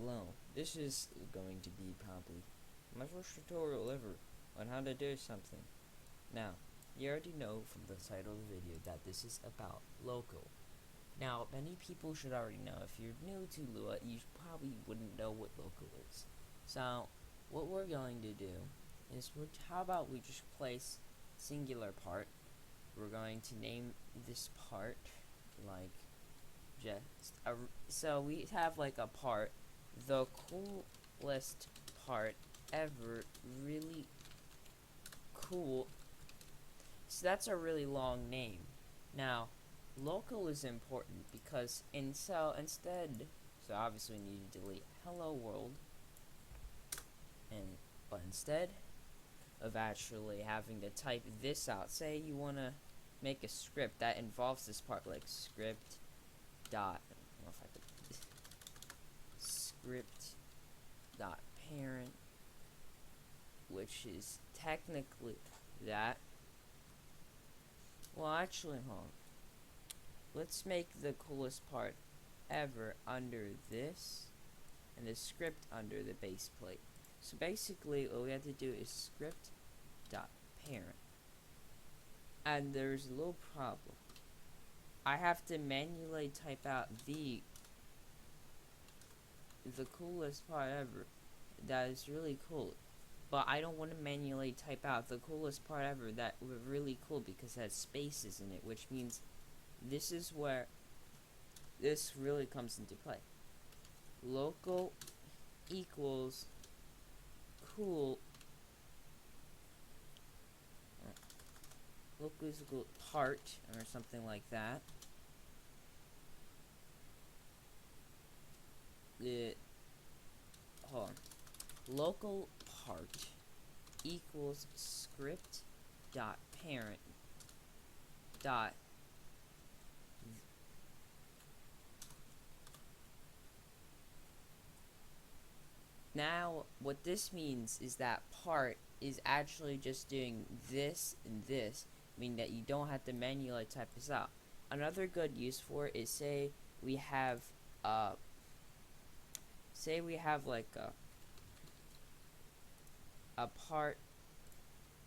Hello, this is going to be probably my first tutorial ever on how to do something. Now, you already know from the title of the video that this is about local. Now, many people should already know. If you're new to Lua, you probably wouldn't know what local is. So, what we're going to do is, how about we just place singular part. We're going to name this part like so we have like a part, the coolest part ever, really cool. So that's a really long name. Now, local is important because so obviously we need to delete hello world, but instead of actually having to type this out, say you want to make a script that involves this part, like script dot, I don't know if I could, script dot parent, which is technically that. Well, actually, hold on. Let's make the coolest part ever under this, and the script under the base plate. So basically, what we have to do is script dot parent, and there's a little problem. I have to manually type out the coolest part ever. That is really cool. But I don't want to manually type out the coolest part ever that was really cool because it has spaces in it, which means this is where this really comes into play. Local equals cool. Local is equal part or something like that. Hold on. Local part equals script dot parent dot now what this means is that part is actually just doing this and this, meaning that you don't have to manually type this out. Another good use for it is, say we have like a part,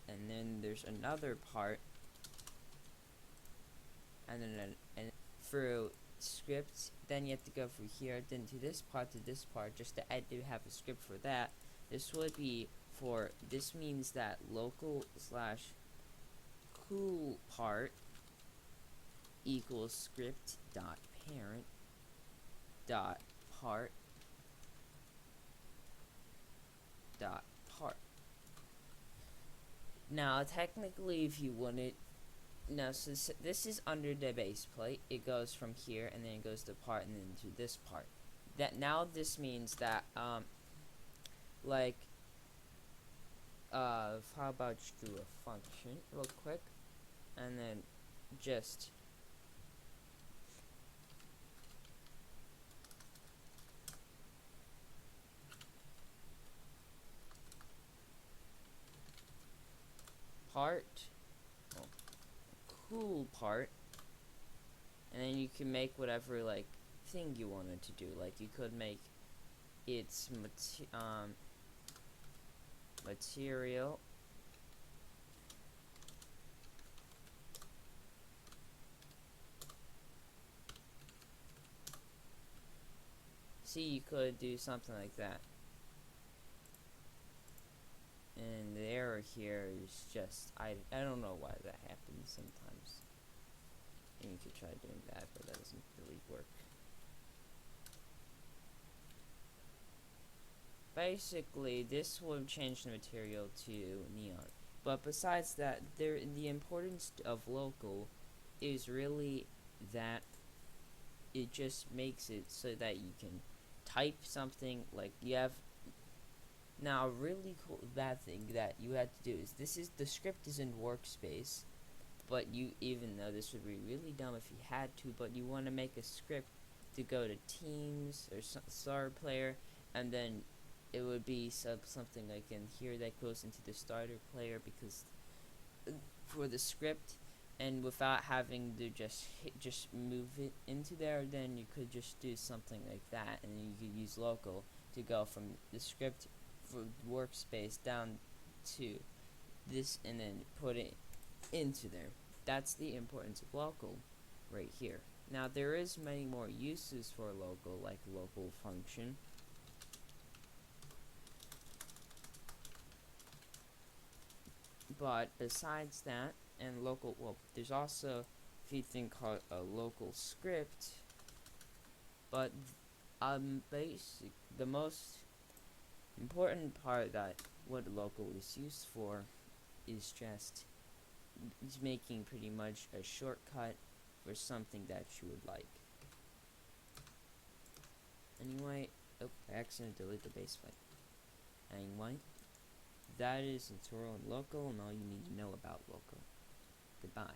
and then there's another part, and then through script, then you have to go from here, then to this part, just to have a script for that. This would be for, this means that local slash cool part equals script dot parent dot part dot part. Now, technically, if you want it, now since this is under the base plate, it goes from here and then it goes to part and then to this part. That now this means that how about you do a function real quick, and then just part, cool part, and then you can make whatever like thing you wanted to do. Like you could make its material, see, you could do something like that. And the error here is just, I don't know why that happens sometimes. And you could try doing that, but that doesn't really work. Basically, this will change the material to neon. But besides that, the importance of local is really that it just makes it so that you can type something, like you have. Now, a really cool bad thing that you had to do is, the script is in workspace, but even though this would be really dumb if you had to, but you want to make a script to go to Teams or Star Player, and then it would be something like in here that goes into the starter player, because for the script, and without having to just move it into there, then you could just do something like that, and then you could use local. to go from the script for workspace down to this and then put it into there. That's the importance of local right here. Now there is many more uses for local, like local function. But besides that, and local, well, there's also a thing called a local script. But the most important part that what local is used for is just making pretty much a shortcut for something that you would like. Anyway, oh, I accidentally deleted the base plate. Anyway, that is a tutorial on local and all you need to know about local. Goodbye.